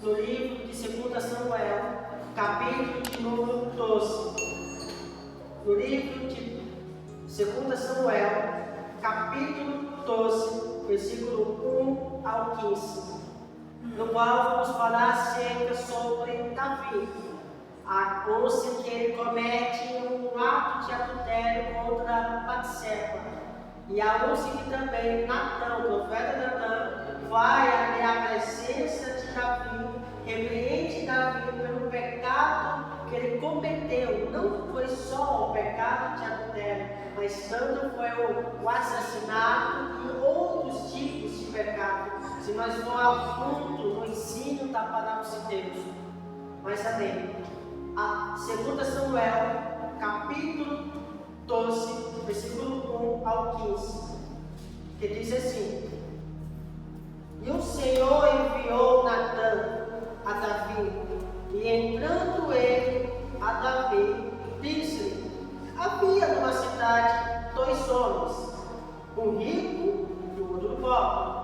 no livro de 2 Samuel, capítulo de número 12. No livro de 2 Samuel, capítulo 12, versículo 1 ao 15, no qual vamos falar acerca sobre Davi, a onça que ele comete um ato de adultério contra Batseba, e a onça que também Natã, o profeta Natã, vai até a presença de Davi, repreende Davi pelo pecado que ele cometeu. Não foi só o pecado de adultério, mas tanto foi o assassinato e outros tipos de pecado, se nós for a fundo no ensino da palavra de Deus. Mas amém. A 2 Samuel, capítulo 12, versículo 1 ao 15, que diz assim: E o Senhor enviou Natã a Davi, e entrando ele a Davi, disse-lhe: Havia numa cidade 2 homens, um rico e o outro pobre.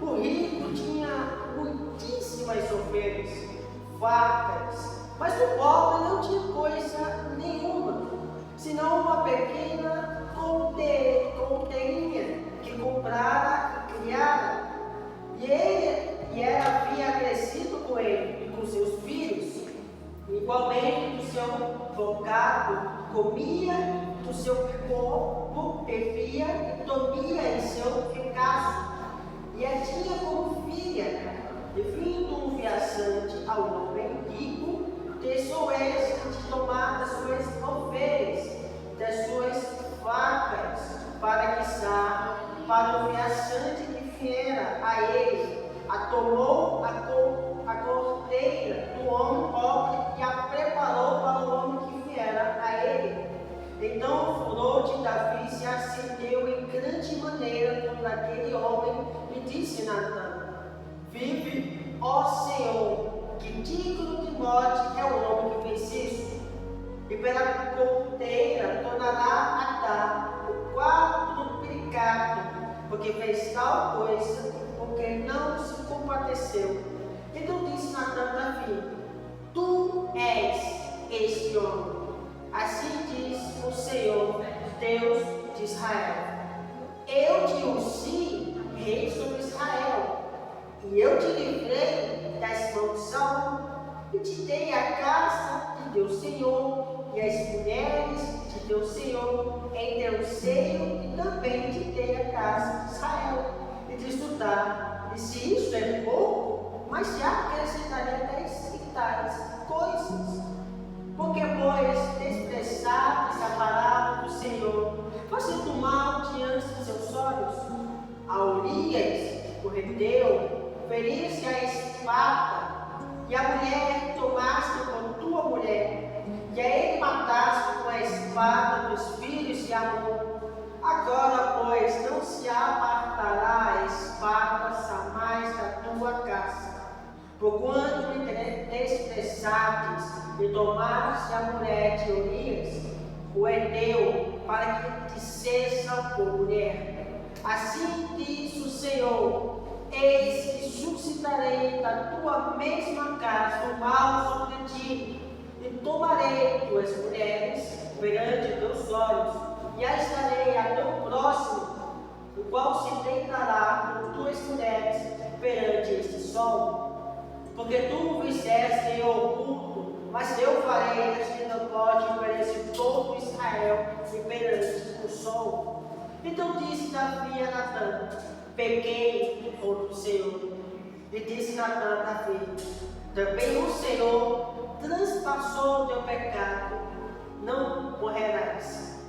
O rico tinha muitíssimas ovelhas, vacas, mas o pobre não tinha coisa nenhuma, senão uma pequena conteirinha que comprara e criara. E ela havia crescido com ele e com seus filhos. Igualmente do seu bocado comia, do seu corpo bebia e dormia em seu regaço. E a tinha como filha, e vindo um viajante ao homem rico, deixou este de tomar das suas ovelhas, das suas vacas, para guisar para o viajante que viera a ele. Tomou a cordeira do homem pobre e a preparou para o homem que viera a ele. Então o furor de Davi se acendeu em grande maneira contra aquele homem e disse Natã: Vive, ó Senhor, que digno de morte é o homem que fez isso. E pela cordeira tornará a dar o quadruplicado, porque fez tal coisa, porque não se compadeceu. Então disse Natã a Davi: Tu és este homem. Assim diz o Senhor, Deus de Israel: Eu te ungi rei sobre Israel, e eu te livrei das mãos de Saul, e te dei a casa de teu Senhor, e as mulheres de teu Senhor em teu seio, e também te dei a casa de Israel. E diz Judá: E se isso é pouco, mas já acrescentaria 10 e tais coisas. Porque, pois, desprezaste a palavra do Senhor, fazendo mal diante de seus olhos? A Urias, o heteu, feriste a espada, e a mulher tomaste por tua mulher, e a ele mataste com a espada dos filhos de Amon. Agora, pois, não se apartará a espada jamais da tua casa, porquanto me desprezaste e tomaste a mulher de Urias, o heteu, para que te seja por mulher. Assim diz o Senhor: Eis que suscitarei da tua mesma casa o mal sobre ti, e tomarei tuas mulheres perante teus olhos, e as darei a teu próximo, o qual se deitará com tuas mulheres perante este sol. Porque tu o fizeste em oculto, mas eu farei resplandecente perante todo Israel e perante o sol. Então disse Davi a Natã: Pequei contra o Senhor. E disse Natã a Davi: Também o Senhor transpassou o teu pecado, não morrerás.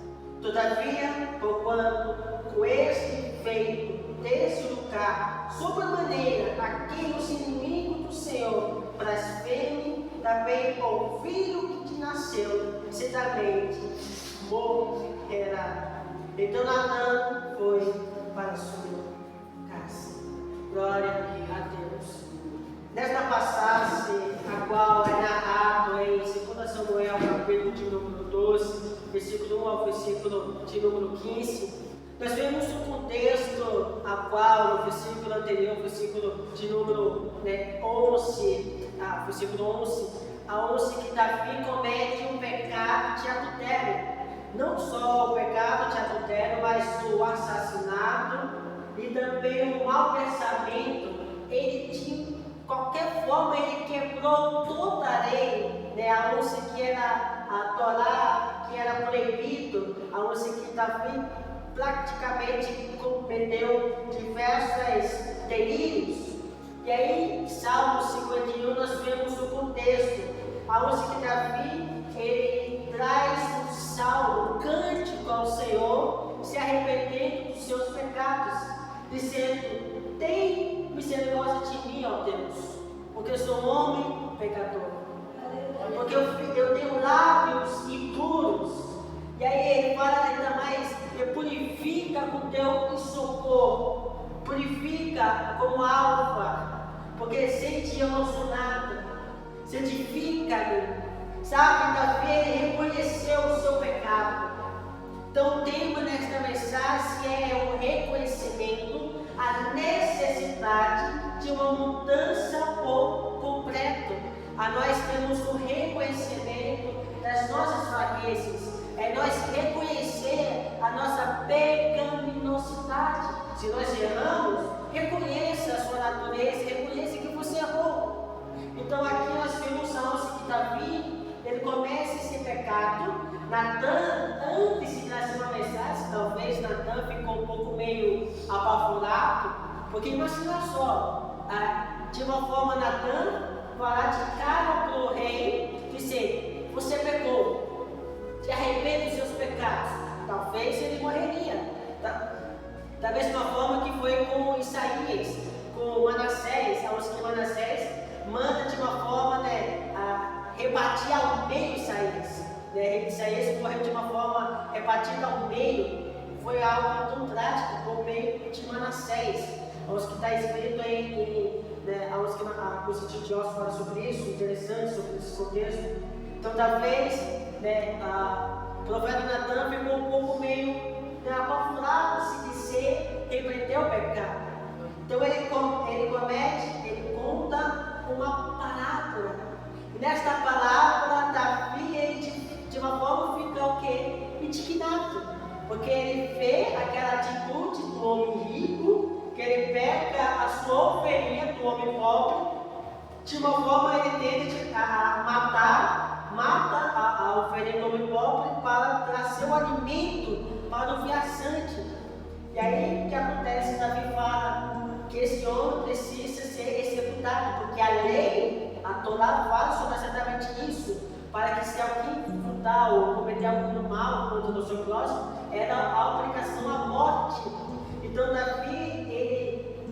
Todavia, porquanto com este feito desse lugar, sobremaneira, aqui os inimigos do Senhor blasfemem, também o filho que te nasceu, certamente morrerá. Então Natã foi para a sua casa. Glória a Deus. Nesta passagem, a qual é narrado em 2 Samuel, capítulo de número 12, versículo 1 ao versículo de número 15, Nós vemos o contexto a qual, no versículo anterior, versículo de número 11, versículo 11, aonde que Davi comete um pecado de adultério. Não só o pecado de adultério, mas o assassinato e também o mau pensamento. Ele, de qualquer forma, ele quebrou toda a lei, aonde que era a Torá, que era proibido, aonde que Davi praticamente cometeu diversos delírios. E aí, Salmo 51, nós vemos o contexto, aonde que Davi, ele traz um salmo, um cântico ao Senhor, se arrependendo dos seus pecados, dizendo: tem misericórdia de mim, ó Deus, porque eu sou um homem pecador, porque eu tenho lábios impuros. E aí ele fala ainda mais: purifica com teu socorro, purifica como alva, porque sem ti eu não sou nada, santifica-me. Sabe, Davi, ele reconheceu o seu pecado. Então o tema nesta mensagem é o reconhecimento, a necessidade de uma mudança por completo. Nós temos o reconhecimento das nossas fraquezas, é nós reconhecer a nossa pecaminosidade. Se nós erramos, reconheça a sua natureza, reconheça que você errou. Então aqui nós vemos que Davi, ele começa esse pecado. Natan, antes de trazer uma mensagem, talvez Natan ficou um pouco meio apavorado, porque imagina só, de uma forma Natan falar de cara para o rei, dizer: você pecou, se arrepende dos seus pecados. Talvez ele morreria. Da mesma forma que foi com Isaías, com Manassés, aos que Manassés manda de uma forma, rebatir ao meio Isaías. Isaías morreu de uma forma rebatida ao meio. Foi algo tão trágico por meio de Manassés, aos que está escrito aí, aos que os estudiosos falam sobre isso, interessante sobre esse contexto. Então talvez o profeta Natan ficou um pouco meio apavorado se dizer repreendeu o pecado. Então ele conta uma parábola. E nesta parábola, Davi, ele de uma forma fica o quê? Indignado. Porque ele vê aquela atitude do homem rico, que ele pega a sua ovelhinha do homem pobre, de uma forma ele tenta mata a ovelha do homem pobre para trazer o alimento para o viajante. E aí o que acontece? Davi fala que esse homem precisa ser executado, porque a lei, a Torá, fala sobre exatamente isso, para que se alguém furtar ou cometer algum mal contra o seu próximo, era a aplicação à morte. Então Davi, ele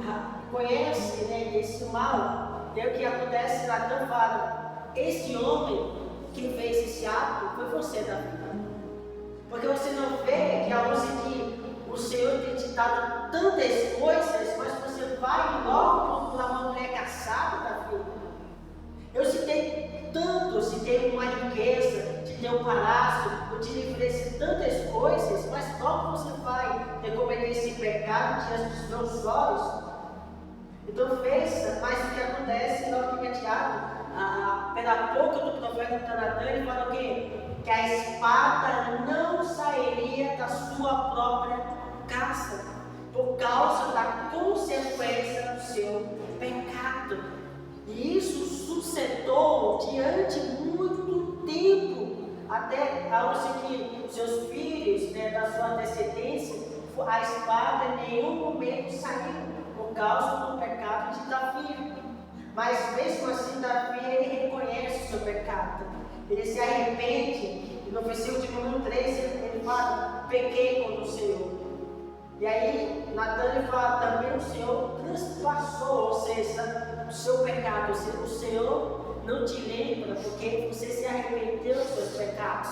conhece esse mal. E aí o que acontece? Natan fala: esse homem, quem fez esse ato, foi você, Davi. Porque você não vê que a luz que o Senhor tem te dado tantas coisas, mas você vai logo para uma mulher casada, Davi. Eu citei tanto, citei uma riqueza, te dei um palácio, eu te ofereci tantas coisas, mas logo você vai cometer esse pecado diante dos meus olhos. Então fecha, mas o que acontece logo imediato? Pela boca do profeta Natan, ele fala o quê? Que a espada não sairia da sua própria casa, por causa da consequência do seu pecado. E isso sucedeu diante muito tempo, até que seus filhos, da sua descendência, a espada em nenhum momento saiu, por causa do pecado de Davi. Mas mesmo assim, Davi, ele reconhece o seu pecado, ele se arrepende. E no versículo de número 3 ele fala: pequei contra o Senhor. E aí Natan fala: também o Senhor transpassou, ou seja, o seu pecado, ou seja, o Senhor não te lembra, porque você se arrependeu dos seus pecados.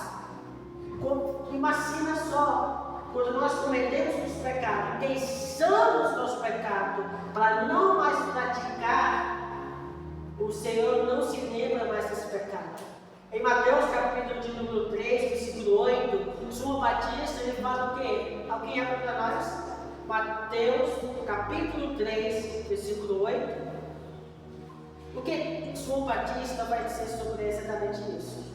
Imagina só, quando nós cometemos os pecados, deixamos nosso pecado para não mais praticar, o Senhor não se lembra mais desse pecado. Em Mateus capítulo de número 3, versículo 8, João Batista, ele fala o quê? Alguém abre para nós? Mateus capítulo 3, versículo 8. O que João Batista vai dizer sobre exatamente isso?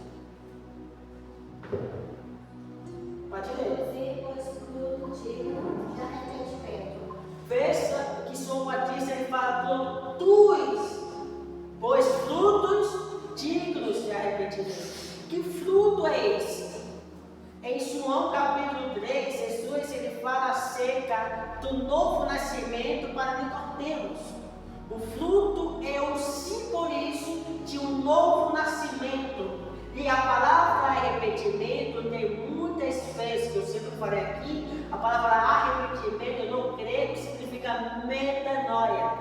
Pode ler. Veja que João Batista ele fala: produz, pois frutos dignos de arrependimento. Que fruto é esse? Em João capítulo 3, Jesus ele fala acerca do novo nascimento para Nicodemos. O fruto é o simbolismo de um novo nascimento. E a palavra arrependimento tem muitas vezes, que eu sempre falei aqui, a palavra arrependimento no grego significa metanoia,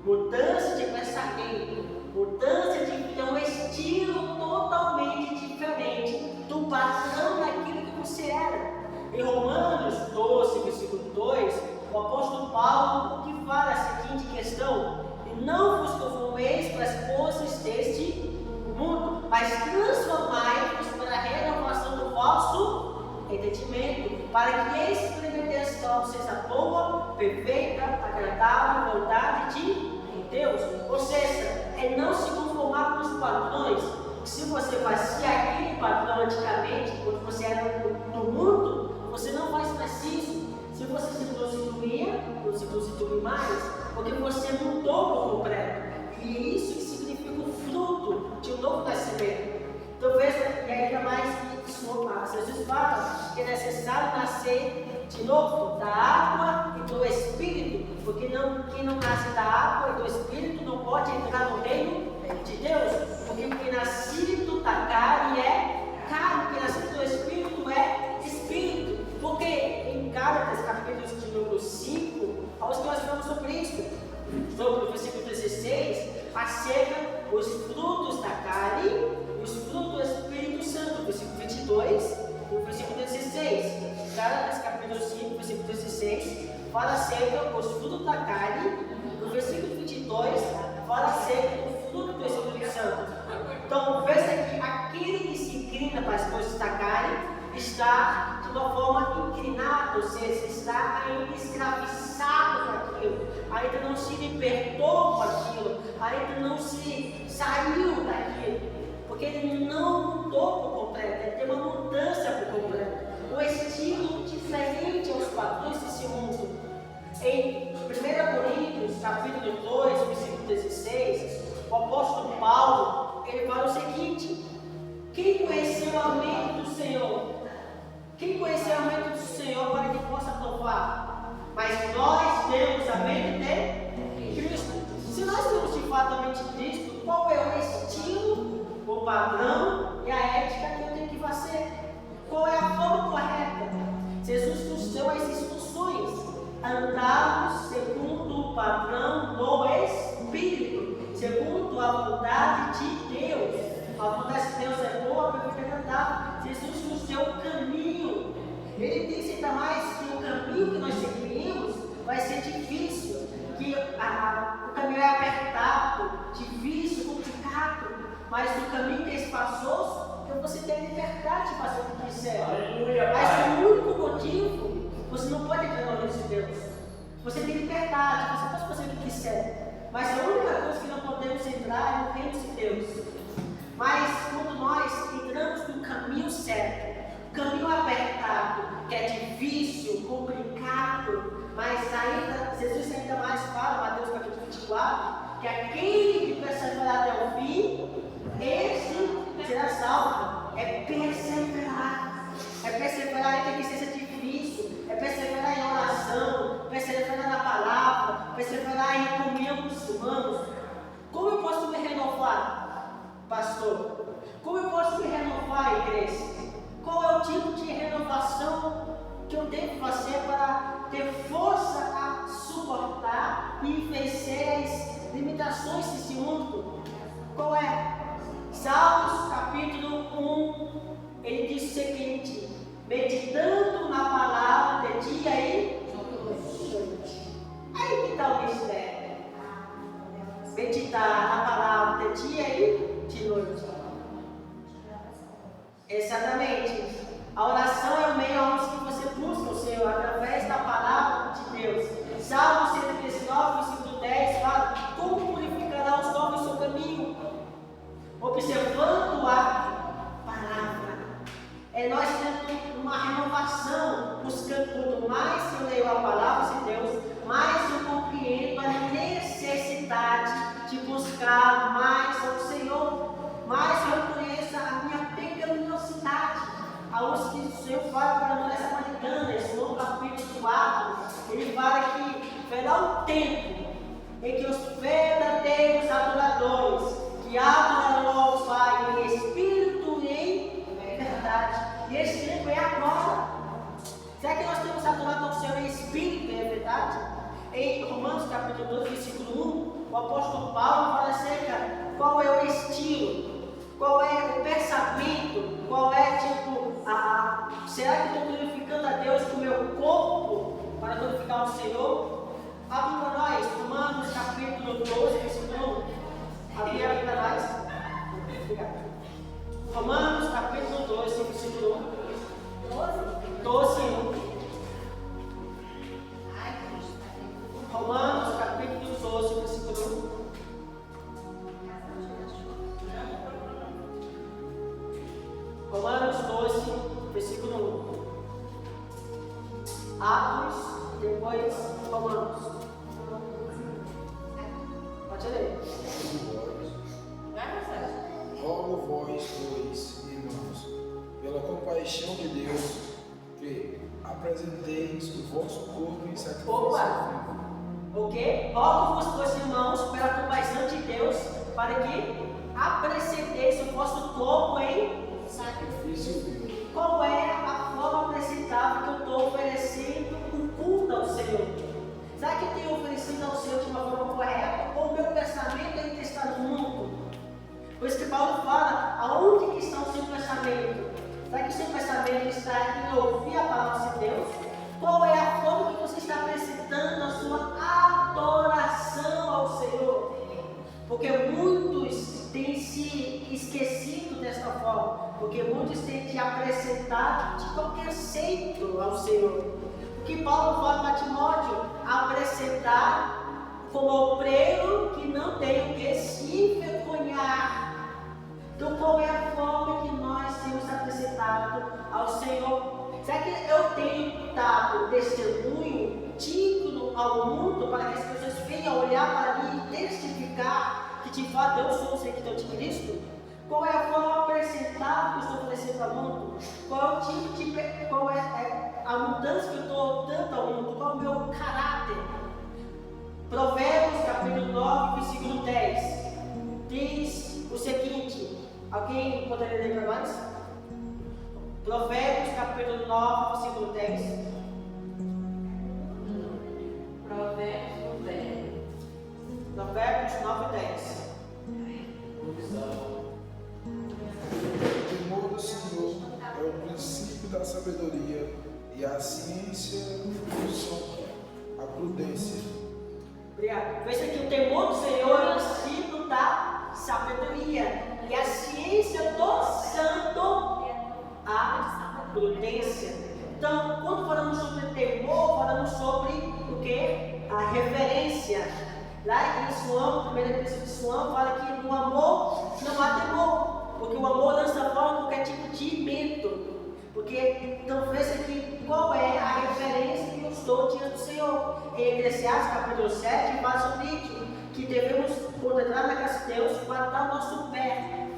mudança de pensamento, mudança de ter um estilo totalmente diferente do padrão daquilo que você era. Em Romanos 12, versículo 2, o apóstolo Paulo que fala a seguinte questão: e não vos conformeis para as coisas deste mundo, mas transformai-vos para a renovação do vosso entendimento, para que experimenteis qual seja a boa, perfeita, agradável vontade de Deus. Ou seja, é não se conformar com os padrões. Se você fazia aquele padrão antigamente, quando você era do mundo, você não faz mais isso. Se você se prostituía, não se prostitui mais, porque você mudou por completo. E é isso que significa o fruto de um novo nascimento. Então veja, e ainda mais Jesus fala que é necessário nascer de novo da água e do Espírito, porque quem não nasce da água e do Espírito não pode entrar no reino de Deus, porque o que nascido da carne é carne, o que nascido do Espírito é Espírito. Porque em Gálatas, capítulo de número 5, nós falamos sobre isso, sobre o versículo 16, acerca os frutos da carne e os frutos do Espírito Santo, versículo 22 e o versículo 16. Gálatas, capítulo 5, versículo 16, fala acerca dos frutos da carne, e o versículo 22 fala acerca do fruto do Espírito Santo. Então, veja que aquele que se inclina para as coisas da carne está de uma forma inclinado, ou seja, está ainda escravizado daquilo, ainda não se libertou com aquilo, ainda não se saiu daquilo, porque ele não mudou por completo, ele tem uma mudança por completo, um estilo diferente aos padrões desse mundo. Em 1 Coríntios, capítulo 2, versículo 16, o apóstolo Paulo, ele fala o seguinte: quem conheceu a mente do Senhor? Quem conheceu a mente do Senhor para que possa provar? Mas nós temos a mente de Cristo. Se nós temos de fato a mente de Cristo, qual é o estilo, o padrão e a ética que eu tenho que fazer? Qual é a forma correta? Jesus nos deu as instruções: andarmos segundo o padrão do Espírito, segundo a vontade de Deus. A vontade de Deus é boa, perfeita e agradável. Jesus nos deu o caminho. Ele disse ainda mais que o caminho que nós seguiríamos vai ser difícil, que o caminho é apertado, difícil, complicado, mas o caminho que é espaçoso, então você tem liberdade de fazer o que quiser. Mas o único motivo, você não pode entrar no reino de Deus. Você tem liberdade, você pode fazer o que quiser, mas a única coisa que não podemos entrar é no reino de Deus. Mas quando nós entramos no caminho certo, caminho apertado, que é difícil, complicado, mas ainda, Jesus ainda mais fala, Mateus capítulo 24, que aquele que perseverar até o fim, esse será salvo. É perseverar em que seja difícil, é perseverar em oração, perseverar na palavra, perseverar em comunhão com os irmãos. Como eu posso me renovar? Pastor, como eu posso me renovar, igreja? Qual é o tipo de renovação que eu devo fazer para ter força a suportar e vencer as limitações desse mundo? Qual é? Salmos capítulo 1, ele diz o seguinte: meditando na palavra de dia e noite. Aí que está o mistério. Meditar na palavra de dia e de noite. Exatamente. A oração é o meio onde você busca o Senhor, através da palavra de Deus. Salmo 119, versículo 10 fala: como purificará os homens o seu caminho? Observando a palavra. É nós tendo uma renovação, buscando. Quanto mais eu leio a palavra de Deus, mais eu compreendo a necessidade de buscar mais ao Senhor, mais eu conheço a minha pecaminosidade, aonde que o Senhor fala para nós essa manhã, no capítulo 4, ele fala que verá um tempo em que os verdadeiros adoradores, que adorarão ao Pai em espírito e em verdade, e esse tempo é agora. Será que nós temos adorado ao Senhor em espírito e em verdade? Em Romanos capítulo 12, versículo 1, o apóstolo Paulo fala acerca qual é o estilo, qual é o pensamento, qual é será que estou glorificando a Deus com o meu corpo para glorificar o Senhor? Abre para nós, Romanos capítulo 12, versículo 1. Abre para nós. Obrigado. Romanos capítulo 12, versículo 1. 12, 1. Romanos capítulo 12, versículo 1. Romanos 12, versículo 1. Atos, depois Romanos. Pode ler. Rogo vós, pois, irmãos, pela compaixão de Deus, que apresenteis o vosso corpo em sacrifício vivo. O quê? Rogo-vos, pois, irmãos, pela compaixão de Deus, para que apresenteis o vosso corpo em sacrifício vivo. Qual é a forma apresentável que eu estou oferecendo um culto ao Senhor? Será que eu tenho oferecido ao Senhor de uma forma correta? Ou o meu pensamento ainda está no mundo? Por isso que Paulo fala, aonde que está o seu pensamento? Será que o seu pensamento está em ouvir a palavra de Deus? Qual é a forma que você está apresentando a sua adoração ao Senhor? Porque muitos têm se esquecido desta forma, porque muitos têm te apresentado de qualquer jeito ao Senhor. O que Paulo fala para Timóteo? Apresentar como obreiro que não tem o que se envergonhar. Então, qual é a forma que nós temos apresentado ao Senhor? Será que eu tenho dado testemunho digno ao mundo para que as pessoas venham olhar para mim e testificar que de fato eu sou o seguidor de Cristo? Qual é a forma apresentável que eu estou oferecendo ao mundo? Qual é a mudança que eu estou dando ao mundo? Qual é o meu caráter? Provérbios capítulo 9, versículo 10 diz o seguinte. Alguém poderia ler para nós? Provérbios capítulo 9, versículo 10. Provérbios 9, 10. O temor do Senhor é o princípio da sabedoria, e a ciência são a prudência. Obrigado. Veja que o temor do Senhor é o princípio da sabedoria, e a ciência do santo a prudência. Então, quando falamos sobre temor, falamos sobre o que? A reverência. Lá em João, 1 Epístola de João, fala que no amor não há temor, porque o amor lança fora qualquer tipo de medo. Porque, então veja aqui qual é a referência que eu estou diante do Senhor. Em Eclesiastes capítulo 7 fala sobre isso, que devemos, quando entrar na casa de Deus, botar o nosso pé.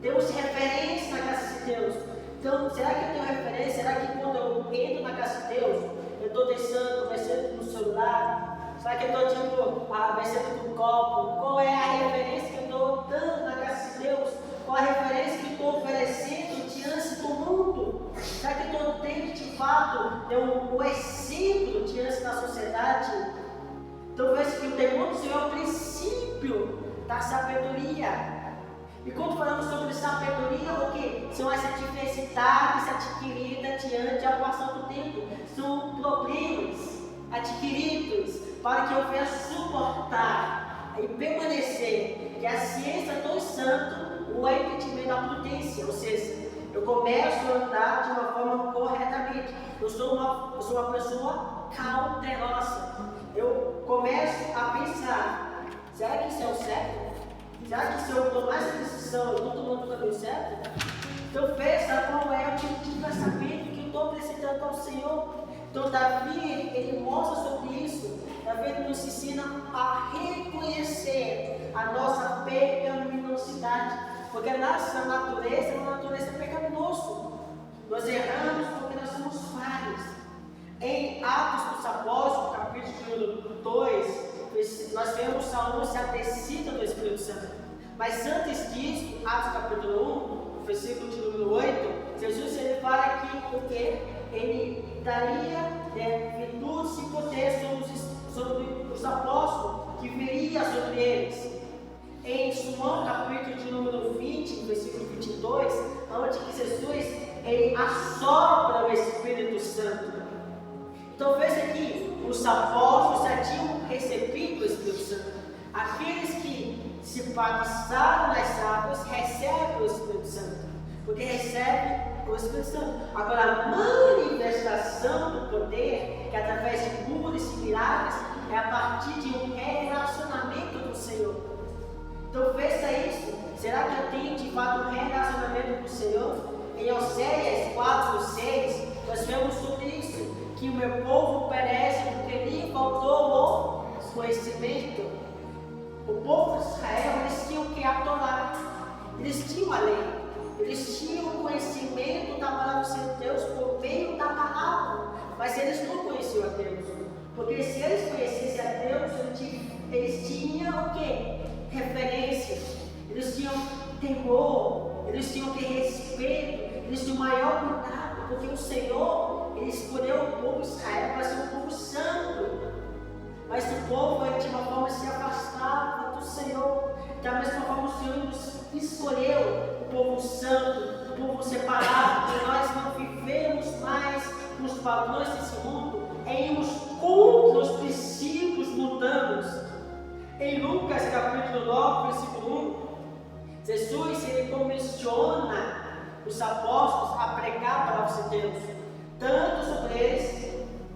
Temos referência na casa de Deus. Então, será que eu tenho referência? Será que quando eu entro na casa de Deus, eu estou mexendo no celular? Será que eu estou mexendo no copo? Qual é a referência que eu estou dando na casa de Deus? Qual a referência que eu estou oferecendo diante do mundo? Será que eu estou tendo de fato um exemplo diante da sociedade? Então veja que o temor do Senhor é o princípio da sabedoria. E quando falamos sobre sabedoria, o que? São as adversidades adquiridas diante ao passar do tempo. São problemas adquiridos para que eu venha suportar e permanecer. Que a ciência do santo, o entendimento da prudência, ou seja, Eu começo a andar de uma forma corretamente. Eu sou uma pessoa cautelosa. Eu começo a pensar, será que isso é o certo? Será que se eu tomar essa decisão, eu estou tomando o caminho certo? Então pensa qual é o tipo de pensamento que eu estou apresentando ao Senhor. Então Davi, ele mostra sobre isso. Davi nos ensina a reconhecer a nossa pecaminosidade. Porque a nossa natureza é uma natureza pecaminosa. Nós erramos porque nós somos falhos. Em Atos dos Apóstolos, capítulo 2, nós vemos Saul se descida do Espírito Santo. Mas antes disso, Atos capítulo 1, versículo de número 8, Jesus ele fala aqui porque ele daria virtudes e poder sobre os apóstolos, que viria sobre eles. Em João capítulo de número 20, versículo 22, onde que Jesus ele assopra o Espírito Santo. Então veja aqui, os apóstolos já tinham recebido o Espírito Santo. Aqueles que se batizaram nas águas recebem o Espírito Santo, porque recebem o Espírito Santo. Agora, a manifestação do poder, que é através de curas e milagres, é a partir de um relacionamento com o Senhor. Então veja isso. Será que eu tenho de fato um relacionamento com o Senhor? Em Oséias 4:6, nós vemos sobre isso, que o meu povo perece porque lhe faltou o conhecimento. O povo de Israel, eles tinham que adorar, eles tinham a lei, eles tinham o conhecimento da palavra de Deus por meio da palavra, mas eles não conheciam a Deus, porque se eles conhecessem a Deus, eles tinham o quê? Referência, eles tinham temor, eles tinham que respeito, eles tinham maior cuidado, porque o Senhor, ele escolheu o povo de Israel para ser um povo santo. Mas o povo, de uma forma, se afastava do Senhor. Da mesma forma, o Senhor nos escolheu o povo santo, o povo separado, porque nós não vivemos mais nos padrões desse mundo, em uns contra os princípios mundanos. Em Lucas capítulo 9, versículo 1, Jesus ele comissiona os apóstolos a pregar a palavra de Deus, tanto sobre eles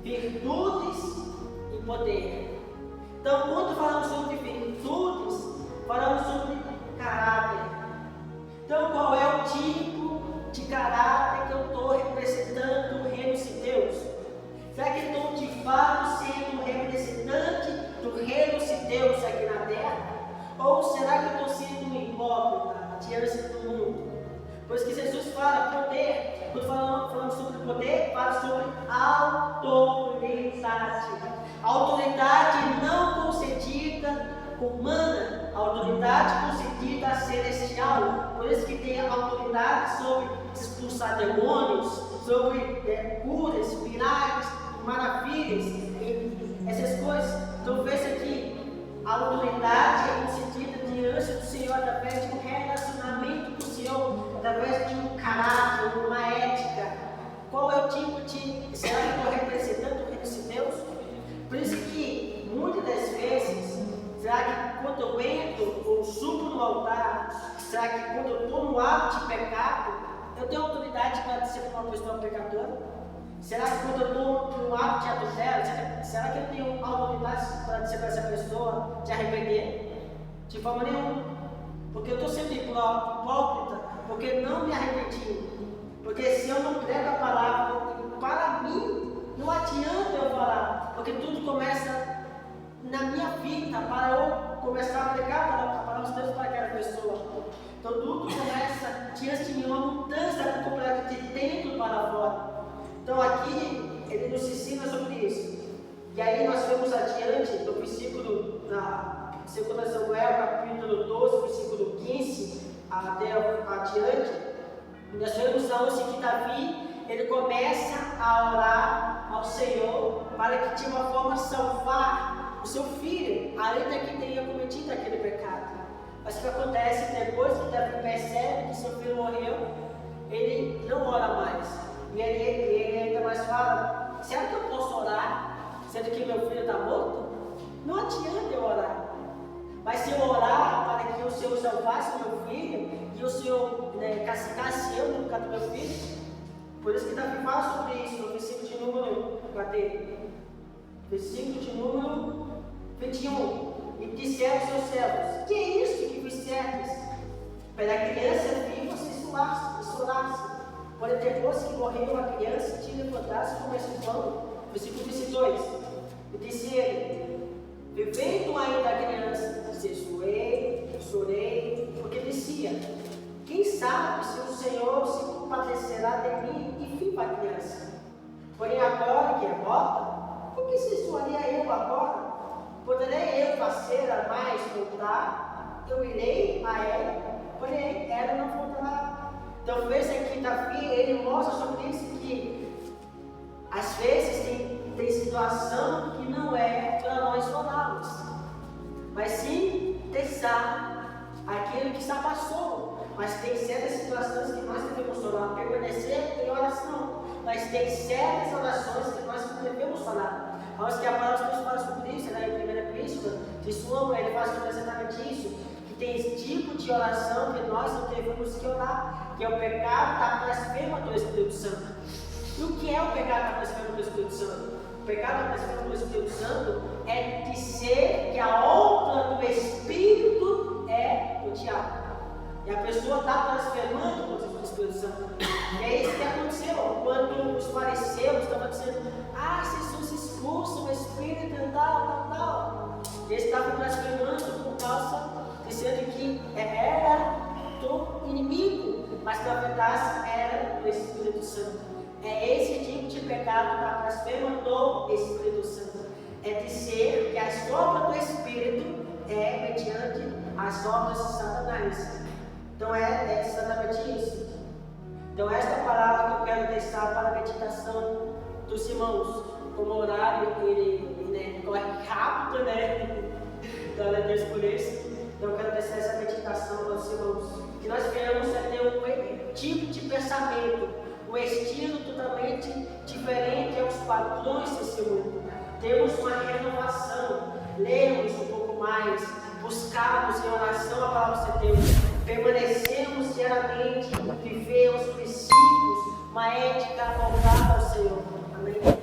virtudes e poder. Então, quando falamos sobre virtudes, falamos sobre caráter. Então, qual é o tipo de caráter que eu estou representando o reino de Deus? Será que estou de fato sendo um representante do reino de Deus aqui na terra? Ou será que estou sendo um hipócrita diante do mundo? Pois que Jesus fala poder, quando falamos sobre poder, fala sobre autoridade. Autoridade não concedida humana, autoridade concedida celestial. Por isso que tem autoridade sobre expulsar demônios, sobre curas, milagres, maravilhas, essas coisas. Então veja aqui, a autoridade é concedida diante do Senhor através de um relacionamento com o Senhor, através de um caráter, uma ética. Qual é o tipo de... Será que eu estou representando o reino de Deus? Por isso que, muitas das vezes, será que quando eu entro ou subo no altar, será que quando eu estou no ato de pecado, eu tenho autoridade para ser uma pessoa pecadora? Será que quando eu estou no ato de adultério, será que eu tenho autoridade para dizer para essa pessoa de arrepender? De forma nenhuma. Porque eu estou sendo hipócrita, porque não me arrependi. Porque se eu não prego a palavra, para mim, não adianta eu falar, porque tudo começa na minha vida, para eu começar a pregar a palavra de Deus para aquela pessoa. Então tudo começa diante de mim, uma mudança completa de dentro para fora. Então aqui ele nos ensina sobre isso. E aí nós vemos adiante, no versículo, na 2 Samuel, capítulo 12, versículo 15, até adiante, nós vemos aonde que Davi, ele começa a orar ao Senhor para que de uma forma salvar o seu filho, ainda que tenha cometido aquele pecado. Mas o que acontece depois que Davi percebe que seu filho morreu, ele não ora mais. E ele ainda mais fala, será que eu posso orar, sendo que meu filho está morto? Não adianta eu orar. Mas se eu orar para que o Senhor salvasse meu filho, e que o Senhor castigasse eu no pecado do meu filho. Por isso que Davi fala sobre isso, no versículo de número, versículo de número 21. E disseram aos seus servos: que é isso que fizestes? Para a criança viva se sorasse. Porém, depois que morreu a criança, te levantasse como esse pão. Versículo 22. E disse ele: vivendo ainda a criança, chorei, porque dizia: quem sabe se o Senhor se compadecerá de mim e viva a criança. Porém, agora que é morta, por que cesuaria eu agora? Poderei eu fazer-a mais voltar? Eu irei a ela, porém ela não voltará. Então veja que Davi, ele mostra sobre isso que às vezes tem situação que não é para nós chorarmos, mas sim deixar aquilo que já passou. Mas tem certas situações que nós devemos chorar, permanecer em oração. Mas tem certas orações que nós não devemos chorar. Acho que a palavra de Deus fala sobre isso, em 1 Epístola de João, ele fala sobre exatamente isso, que tem esse tipo de oração que nós não devemos que orar, que é o pecado da blasfema do Espírito Santo. E o que é o pecado da blasfema do Espírito Santo? O pecado da blasfema do Espírito Santo é dizer que a honra do Espírito é do diabo. E a pessoa está blasfemando contra o Espírito Santo. E é isso que aconteceu quando os fariseus estavam dizendo: Jesus expulsa o Espírito e tal. E eles estavam blasfemando por causa, dizendo que era do inimigo, mas na verdade era do Espírito Santo. É esse tipo de pecado da blasfema do Espírito Santo. É dizer que as obras do Espírito é mediante as obras de Satanás. Então é exatamente isso. Então esta palavra que eu quero deixar para a meditação dos irmãos, como o horário ele corre rápido, Glória a Deus por isso. Então eu quero deixar essa meditação para os irmãos, que nós venhamos a ter um tipo de pensamento, um estilo totalmente diferente aos padrões desse mundo. Temos uma renovação, lemos um pouco mais, buscamos em oração a palavra de Deus, permanecemos diariamente, vivemos princípios, uma ética voltada ao Senhor. Amém?